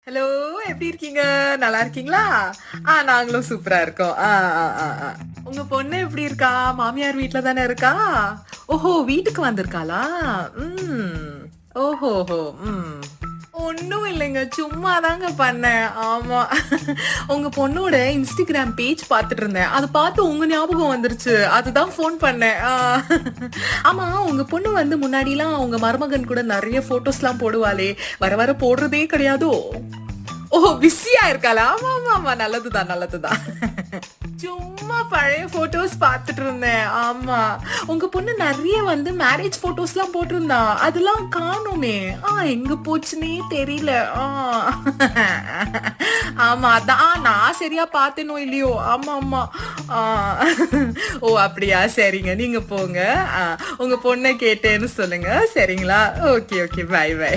Hello, எப்படி இருக்கீங்க? நல்லா இருக்கீங்களா? நாங்களும் சூப்பரா இருக்கோம். உங்க பொண்ணு எப்படி இருக்கா? மாமியார் வீட்ல தானே இருக்கா? ஓஹோ! வீட்டுக்கு வந்திருக்காளா? ம். ஓஹோஹோ! ம். ஒண்ணும் இல்லைங்க. சும்மா தாங்க பண்ணேன். ஆமா. உங்க பொண்ணோட Instagram பேஜ் பார்த்துட்டு இருந்தேன். அத பார்த்து உங்க ஞாபகம் வந்துருச்சு. அதுதான் ஃபோன் பண்ணேன். ஆமா, உங்க பொண்ணு வந்து முன்னாடிலாம் உங்க மருமகன் கூட நெறைய ஃபோட்டோஸ்லாம் போடுவாளே! வர வர போடுறதே கிடையாதோ? ஓ! பிஸியா இருக்காளா? ஆமாமாமா. நல்லதுதான், நல்லதுதான். சும்மா பழைய ஃபோட்டோஸ் பார்த்துட்டு இருந்தேன். ஆமா. உங்க பொண்ணு நெறைய வந்து மேரேஜ் ஃபோட்டோஸ்லாம் போட்டிருந்தா. அதெல்லாம் காணோமே! எங்க போச்சுன்னே தெரியல. ஆமா. அதான் நான் சரியா பார்த்தேனோ இல்லையோ! ஆமாமா. ஆ. ஓ! அப்படியா? சரிங்க. நீங்க போங்க. உங்க பொண்ண கேட்டேன்னு சொல்லுங்க. சரிங்களா? Okay, okay. Bye, by.